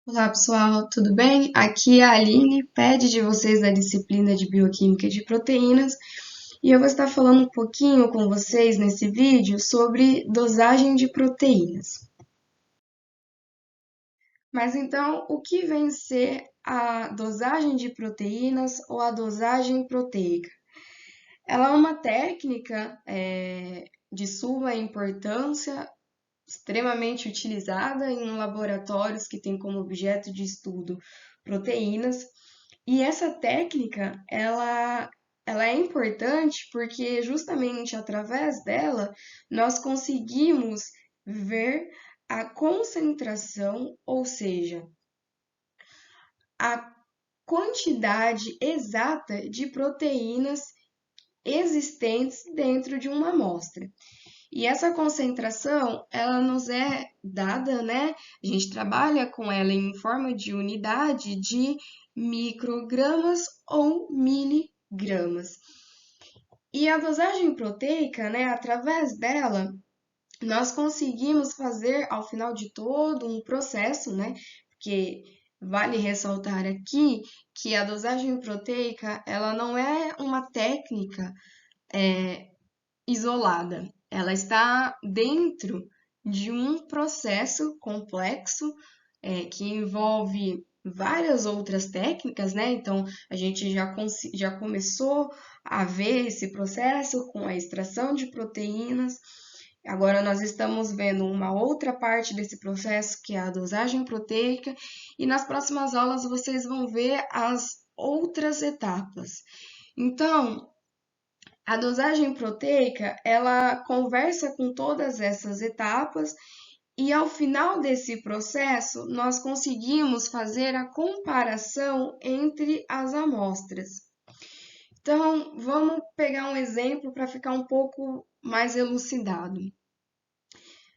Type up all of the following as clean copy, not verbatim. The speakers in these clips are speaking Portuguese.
Olá pessoal, tudo bem? Aqui é a Aline, PED de vocês da disciplina de Bioquímica de Proteínas, e eu vou estar falando um pouquinho com vocês nesse vídeo sobre dosagem de proteínas. Mas então, o que vem ser a dosagem de proteínas ou a dosagem proteica? Ela é uma técnica de suma importância, extremamente utilizada em laboratórios que têm como objeto de estudo proteínas. E essa técnica, ela é importante porque justamente através dela nós conseguimos ver a concentração, ou seja, a quantidade exata de proteínas existentes dentro de uma amostra. E essa concentração, ela nos é dada, né? A gente trabalha com ela em forma de unidade de microgramas ou miligramas. E a dosagem proteica, né, através dela, nós conseguimos fazer ao final de todo um processo, né? Porque vale ressaltar aqui que a dosagem proteica, ela não é uma técnica isolada. Ela está dentro de um processo complexo que envolve várias outras técnicas, né? Então, a gente já começou a ver esse processo com a extração de proteínas. Agora, nós estamos vendo uma outra parte desse processo, que é a dosagem proteica, e nas próximas aulas vocês vão ver as outras etapas. Então, a dosagem proteica, ela conversa com todas essas etapas e ao final desse processo, nós conseguimos fazer a comparação entre as amostras. Então, vamos pegar um exemplo para ficar um pouco mais elucidado.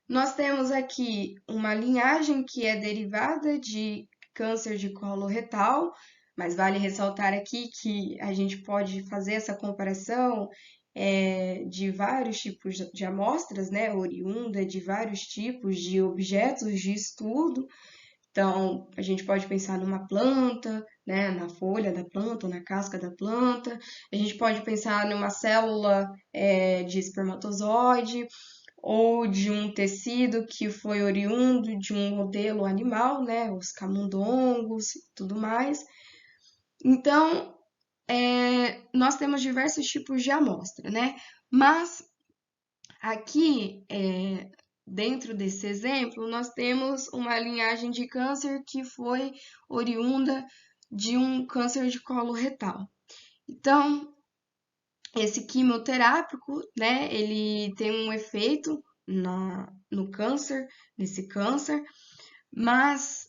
Nós temos aqui uma linhagem que é derivada de câncer de colo retal, mas vale ressaltar aqui que a gente pode fazer essa comparação de vários tipos de amostras, né, oriunda de vários tipos de objetos de estudo. Então, a gente pode pensar numa planta, né, na folha da planta ou na casca da planta. A gente pode pensar numa célula de espermatozoide ou de um tecido que foi oriundo de um modelo animal, né, os camundongos e tudo mais. Então, nós temos diversos tipos de amostra, né? Mas aqui, dentro desse exemplo, nós temos uma linhagem de câncer que foi oriunda de um câncer de colo retal. Então, esse quimioterápico, né, ele tem um efeito no câncer, nesse câncer, mas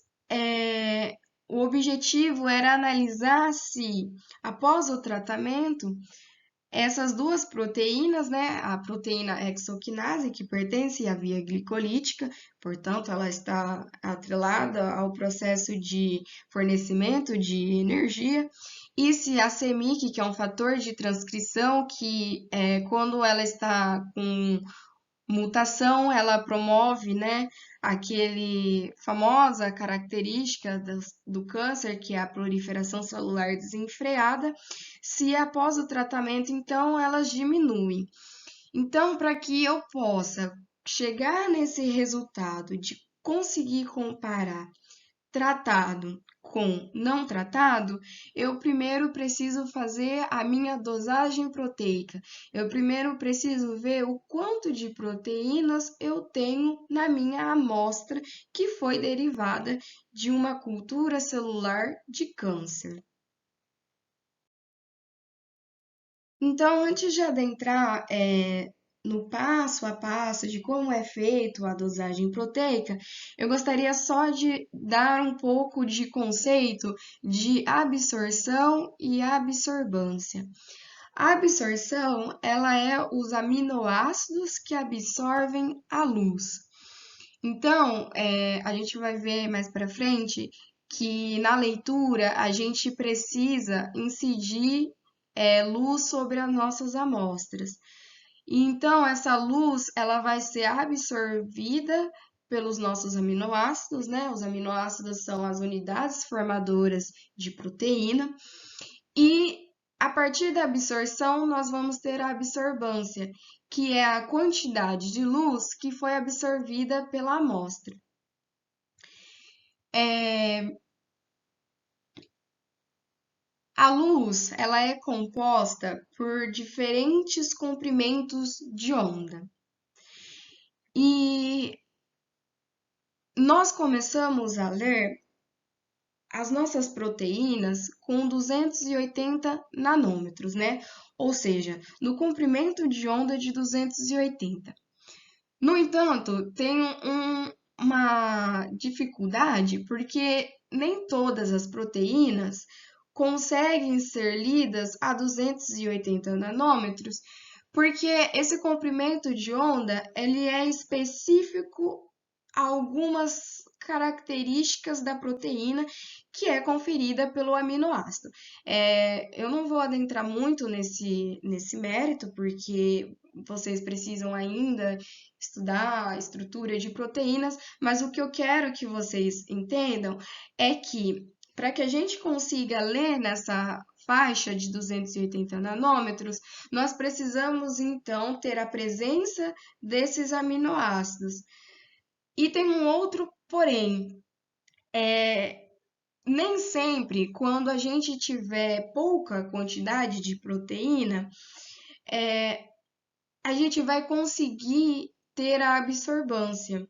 o objetivo era analisar se, após o tratamento, essas duas proteínas, né, a proteína hexoquinase, que pertence à via glicolítica, portanto, ela está atrelada ao processo de fornecimento de energia, e se a CEMIC, que é um fator de transcrição, que quando ela está com mutação, ela promove, né, aquele famosa característica do câncer, que é a proliferação celular desenfreada, se após o tratamento, então, elas diminuem. Então, para que eu possa chegar nesse resultado de conseguir comparar tratado com não tratado, eu primeiro preciso fazer a minha dosagem proteica. Eu primeiro preciso ver o quanto de proteínas eu tenho na minha amostra que foi derivada de uma cultura celular de câncer. Então, antes de adentrar no passo a passo de como é feito a dosagem proteica, eu gostaria só de dar um pouco de conceito de absorção e absorbância. A absorção, ela é os aminoácidos que absorvem a luz. Então, a gente vai ver mais para frente que na leitura a gente precisa incidir luz sobre as nossas amostras. E então, essa luz ela vai ser absorvida pelos nossos aminoácidos, né? Os aminoácidos são as unidades formadoras de proteína. E a partir da absorção, nós vamos ter a absorbância, que é a quantidade de luz que foi absorvida pela amostra. A luz, ela é composta por diferentes comprimentos de onda. E nós começamos a ler as nossas proteínas com 280 nanômetros, né? Ou seja, no comprimento de onda de 280. No entanto, tem uma dificuldade, porque nem todas as proteínas conseguem ser lidas a 280 nanômetros, porque esse comprimento de onda ele é específico a algumas características da proteína que é conferida pelo aminoácido. Eu não vou adentrar muito nesse mérito, porque vocês precisam ainda estudar a estrutura de proteínas, mas o que eu quero que vocês entendam é que para que a gente consiga ler nessa faixa de 280 nanômetros, nós precisamos então ter a presença desses aminoácidos. E tem um outro porém, nem sempre quando a gente tiver pouca quantidade de proteína, a gente vai conseguir ter a absorbância,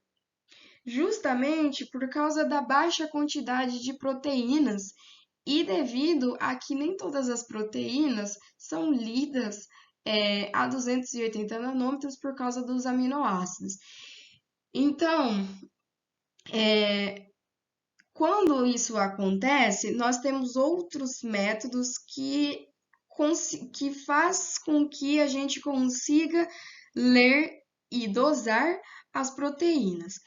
justamente por causa da baixa quantidade de proteínas e devido a que nem todas as proteínas são lidas a 280 nanômetros por causa dos aminoácidos. Então, quando isso acontece, nós temos outros métodos que faz com que a gente consiga ler e dosar as proteínas.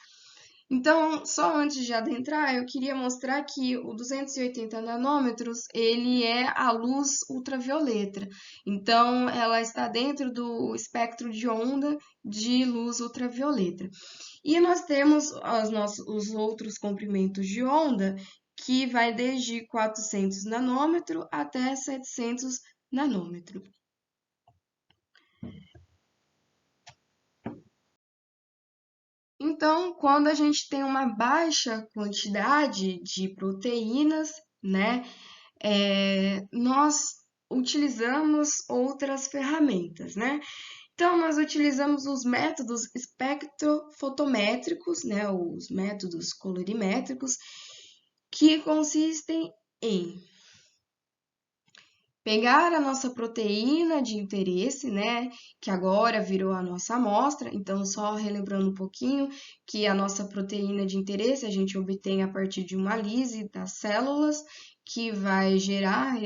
Então, só antes de adentrar, eu queria mostrar que o 280 nanômetros, ele é a luz ultravioleta. Então, ela está dentro do espectro de onda de luz ultravioleta. E nós temos os outros comprimentos de onda, que vai desde 400 nanômetro até 700 nanômetro. Então, quando a gente tem uma baixa quantidade de proteínas, né, nós utilizamos outras ferramentas, né? Então, nós utilizamos os métodos espectrofotométricos, né, os métodos colorimétricos, que consistem em pegar a nossa proteína de interesse, né, que agora virou a nossa amostra. Então, só relembrando um pouquinho que a nossa proteína de interesse a gente obtém a partir de uma lise das células, que vai gerar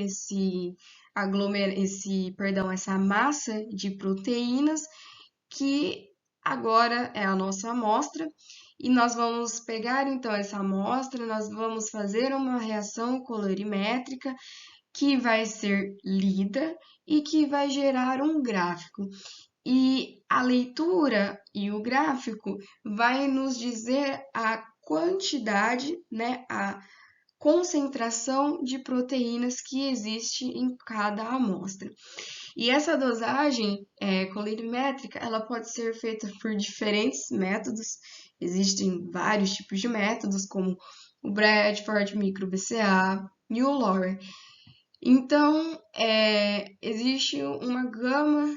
essa massa de proteínas, que agora é a nossa amostra. E nós vamos pegar então essa amostra, nós vamos fazer uma reação colorimétrica que vai ser lida e que vai gerar um gráfico. E a leitura e o gráfico vai nos dizer a quantidade, né, a concentração de proteínas que existe em cada amostra. E essa dosagem colorimétrica, ela pode ser feita por diferentes métodos. Existem vários tipos de métodos, como o Bradford, micro-BCA e o LORE. Então, existe uma gama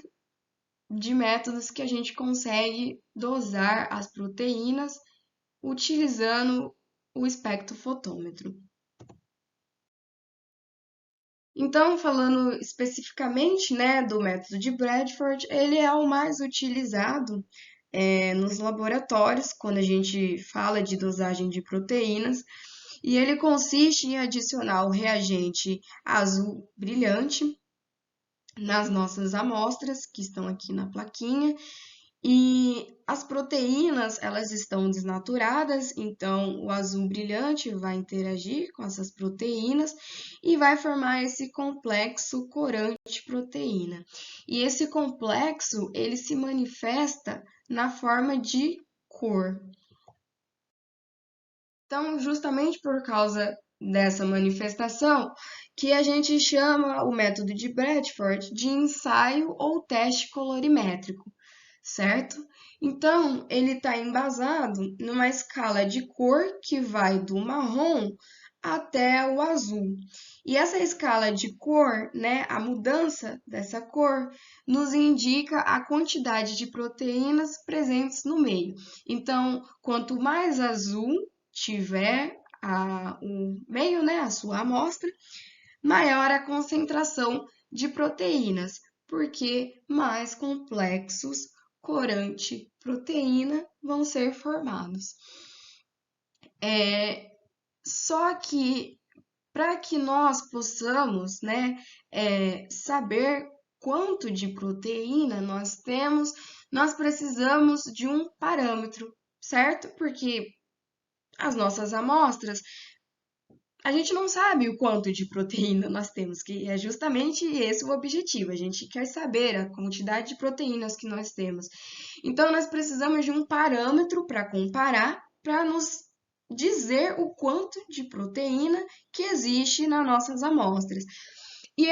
de métodos que a gente consegue dosar as proteínas utilizando o espectrofotômetro. Então, falando especificamente, né, do método de Bradford, ele é o mais utilizado nos laboratórios, quando a gente fala de dosagem de proteínas, e ele consiste em adicionar o reagente azul brilhante nas nossas amostras, que estão aqui na plaquinha, e as proteínas, elas estão desnaturadas, então o azul brilhante vai interagir com essas proteínas e vai formar esse complexo corante-proteína. E esse complexo, ele se manifesta na forma de cor. Então, justamente por causa dessa manifestação, que a gente chama o método de Bradford de ensaio ou teste colorimétrico, certo? Então, ele está embasado numa escala de cor que vai do marrom até o azul. E essa escala de cor, né, a mudança dessa cor, nos indica a quantidade de proteínas presentes no meio. Então, quanto mais azul tiver o meio, né, a sua amostra, maior a concentração de proteínas, porque mais complexos corante proteína vão ser formados. Só que para que nós possamos, né, saber quanto de proteína nós temos, nós precisamos de um parâmetro, certo? Porque as nossas amostras, a gente não sabe o quanto de proteína nós temos, que é justamente esse o objetivo. A gente quer saber a quantidade de proteínas que nós temos. Então, nós precisamos de um parâmetro para comparar, para nos dizer o quanto de proteína que existe nas nossas amostras. E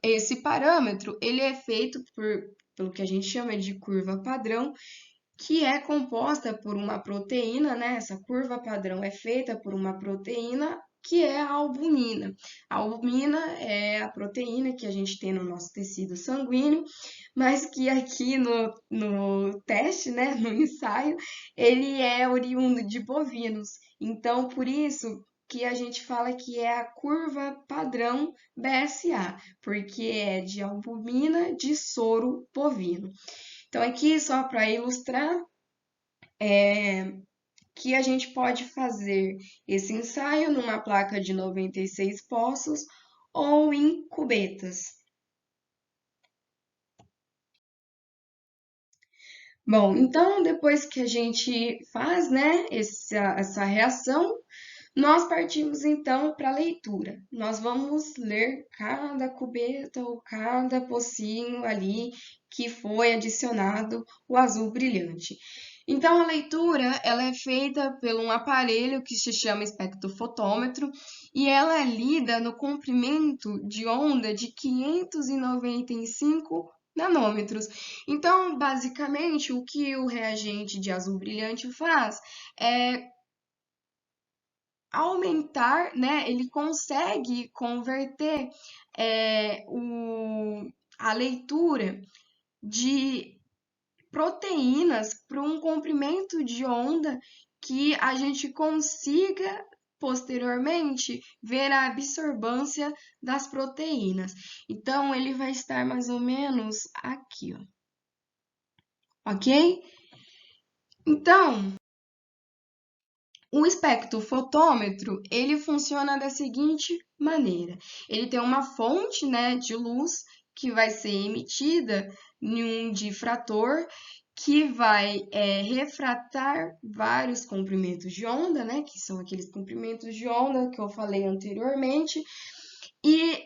esse parâmetro, ele é feito pelo que a gente chama de curva padrão, que é composta por uma proteína, né? Essa curva padrão é feita por uma proteína que é a albumina. A albumina é a proteína que a gente tem no nosso tecido sanguíneo, mas que aqui no teste, né, no ensaio, ele é oriundo de bovinos. Então, por isso que a gente fala que é a curva padrão BSA, porque é de albumina de soro bovino. Então, aqui, só para ilustrar, que a gente pode fazer esse ensaio numa placa de 96 poços ou em cubetas. Bom, então depois que a gente faz, né, essa reação, nós partimos então para a leitura. Nós vamos ler cada cubeta ou cada pocinho ali que foi adicionado o azul brilhante. Então, a leitura ela é feita por um aparelho que se chama espectrofotômetro e ela é lida no comprimento de onda de 595 nanômetros. Então, basicamente, o que o reagente de azul brilhante faz é aumentar, né? Ele consegue converter a leitura de proteínas para um comprimento de onda que a gente consiga posteriormente ver a absorvância das proteínas. Então, ele vai estar mais ou menos aqui, ó. Ok? Então, o espectrofotômetro, ele funciona da seguinte maneira. Ele tem uma fonte, né, de luz que vai ser emitida em um difrator que vai refratar vários comprimentos de onda, né, que são aqueles comprimentos de onda que eu falei anteriormente, e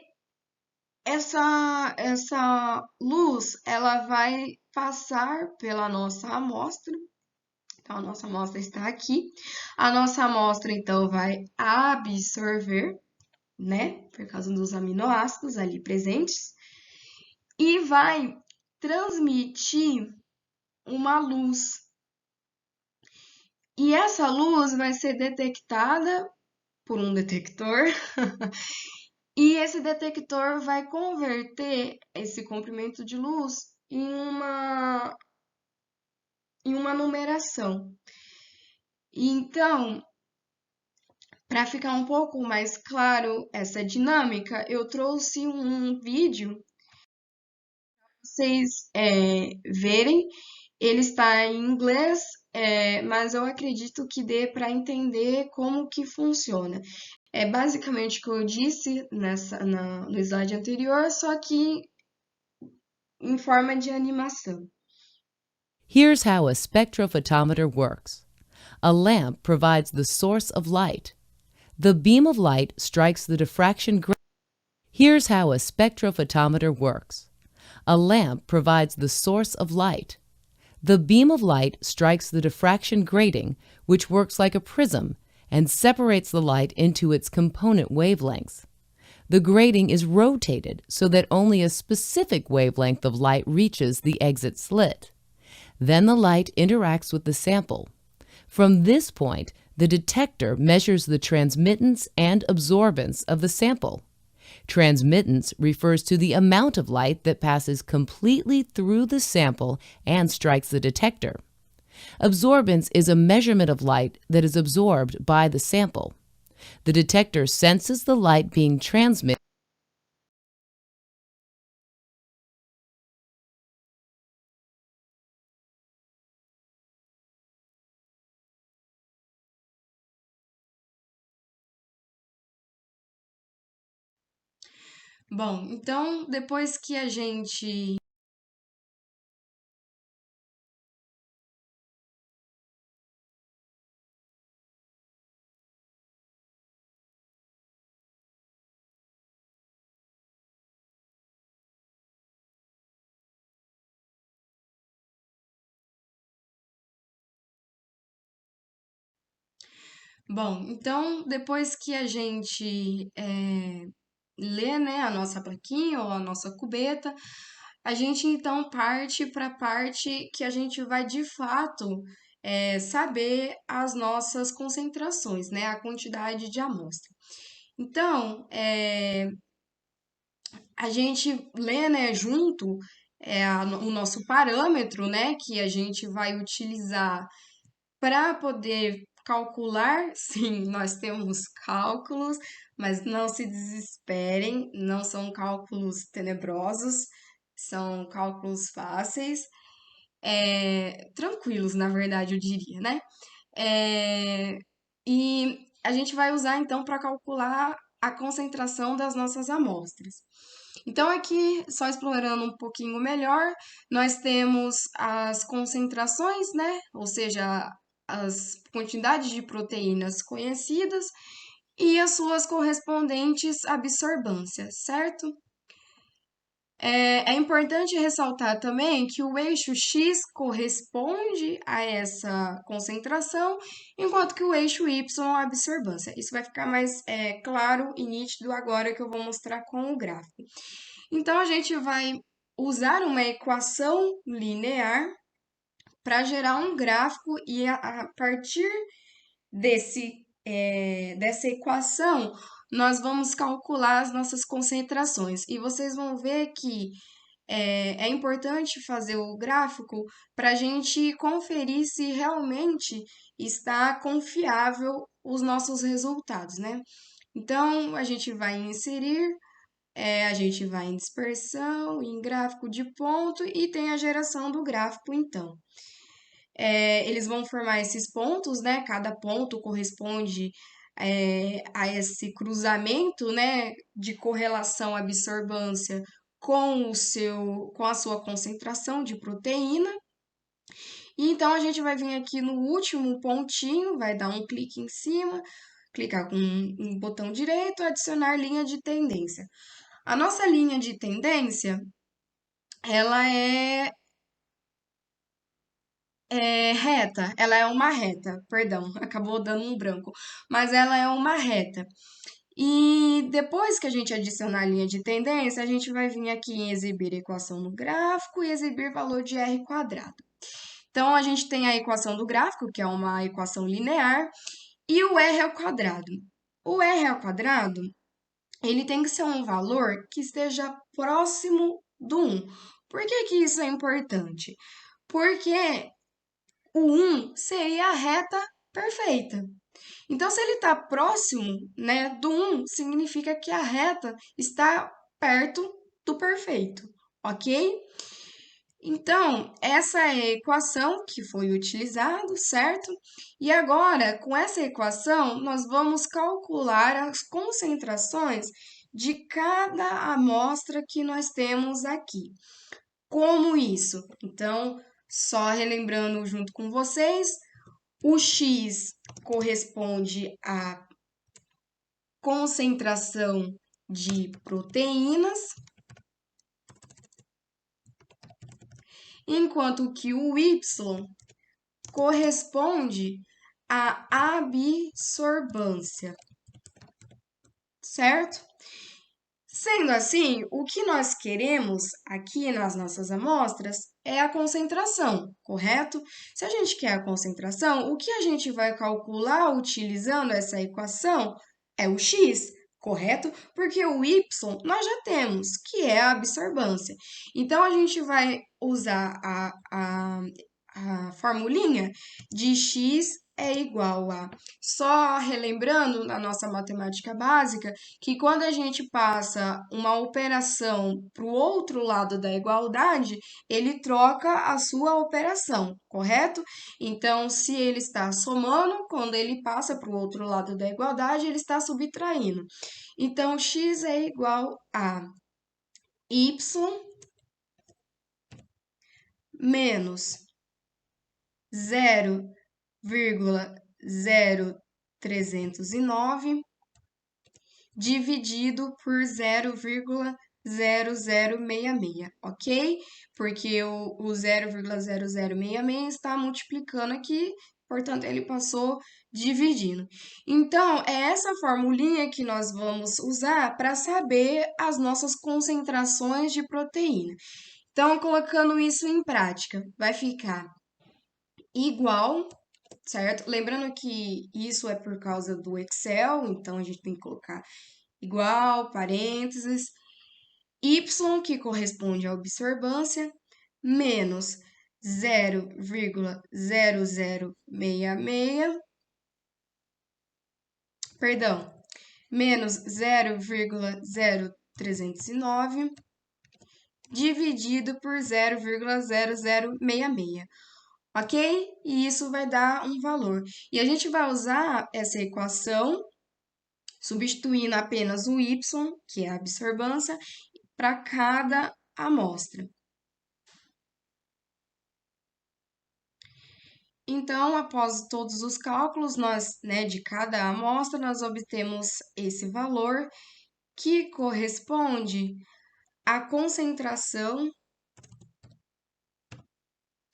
essa luz, ela vai passar pela nossa amostra. Então, a nossa amostra está aqui. A nossa amostra, então, vai absorver, né? Por causa dos aminoácidos ali presentes. E vai transmitir uma luz. E essa luz vai ser detectada por um detector. E esse detector vai converter esse comprimento de luz em uma numeração. Então, para ficar um pouco mais claro essa dinâmica, eu trouxe um vídeo para vocês verem. Ele está em inglês, mas eu acredito que dê para entender como que funciona. É basicamente o que eu disse no slide anterior, só que em forma de animação. Here's how a spectrophotometer works. A lamp provides the source of light. The beam of light strikes the diffraction grating. Here's how a spectrophotometer works. A lamp provides the source of light. The beam of light strikes the diffraction grating, which works like a prism and separates the light into its component wavelengths. The grating is rotated so that only a specific wavelength of light reaches the exit slit. Then the light interacts with the sample. From this point, the detector measures the transmittance and absorbance of the sample. Transmittance refers to the amount of light that passes completely through the sample and strikes the detector. Absorbance is a measurement of light that is absorbed by the sample. The detector senses the light being transmitted. Bom, então depois que a gente Bom, então depois que a gente lê, né, a nossa plaquinha ou a nossa cubeta, a gente então parte para a parte que a gente vai de fato saber as nossas concentrações, né, a quantidade de amostra. Então, a gente lê, né, junto o nosso parâmetro, né, que a gente vai utilizar para poder calcular. Sim, nós temos cálculos, mas não se desesperem, não são cálculos tenebrosos, são cálculos fáceis, tranquilos, na verdade, eu diria, né? É, e a gente vai usar então para calcular a concentração das nossas amostras. Então, aqui, só explorando um pouquinho melhor, nós temos as concentrações, né? Ou seja, as quantidades de proteínas conhecidas e as suas correspondentes absorvâncias, certo? É importante ressaltar também que o eixo X corresponde a essa concentração, enquanto que o eixo Y a absorvância. Isso vai ficar mais claro e nítido agora que eu vou mostrar com o gráfico. Então, a gente vai usar uma equação linear para gerar um gráfico e a partir dessa equação nós vamos calcular as nossas concentrações. E vocês vão ver que é importante fazer o gráfico para a gente conferir se realmente está confiável os nossos resultados, né? Então, a gente vai inserir, a gente vai em dispersão, em gráfico de ponto e tem a geração do gráfico, então. Eles vão formar esses pontos, né? Cada ponto corresponde a esse cruzamento, né, de correlação absorvância com a sua concentração de proteína. E então a gente vai vir aqui no último pontinho, vai dar um clique em cima, clicar com um botão direito, adicionar linha de tendência. A nossa linha de tendência, ela é reta, ela é uma reta, perdão, acabou dando um branco, mas ela é uma reta. E depois que a gente adicionar a linha de tendência, a gente vai vir aqui em exibir equação no gráfico e exibir valor de R quadrado. Então, a gente tem a equação do gráfico, que é uma equação linear, e o R ao quadrado. O R ao quadrado, ele tem que ser um valor que esteja próximo do 1. Por que que isso é importante? Porque o 1 seria a reta perfeita. Então, se ele está próximo, né, do 1, significa que a reta está perto do perfeito, ok? Então, essa é a equação que foi utilizada, certo? E agora, com essa equação, nós vamos calcular as concentrações de cada amostra que nós temos aqui. Como isso? Então, só relembrando junto com vocês, o X corresponde à concentração de proteínas, enquanto que o Y corresponde a absorvância, certo? Sendo assim, o que nós queremos aqui nas nossas amostras é a concentração, correto? Se a gente quer a concentração, o que a gente vai calcular utilizando essa equação é o x, correto? Porque o y nós já temos, que é a absorvância. Então, a gente vai usar a formulinha de x é igual a. Só relembrando na nossa matemática básica, que quando a gente passa uma operação para o outro lado da igualdade, ele troca a sua operação, correto? Então, se ele está somando, quando ele passa para o outro lado da igualdade, ele está subtraindo. Então, x é igual a y menos 0,0309 dividido por 0,0066, ok? Porque o 0,0066 está multiplicando aqui, portanto, ele passou dividindo. Então, é essa formulinha que nós vamos usar para saber as nossas concentrações de proteína. Então, colocando isso em prática, vai ficar igual, certo? Lembrando que isso é por causa do Excel, então a gente tem que colocar igual, parênteses, y, que corresponde à absorvância, menos 0,0066, perdão, menos 0,0309, dividido por 0,0066. Ok? E isso vai dar um valor. E a gente vai usar essa equação, substituindo apenas o y, que é a absorvância, para cada amostra. Então, após todos os cálculos de cada amostra, nós obtemos esse valor, que corresponde à concentração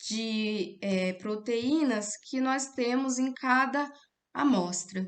de proteínas que nós temos em cada amostra.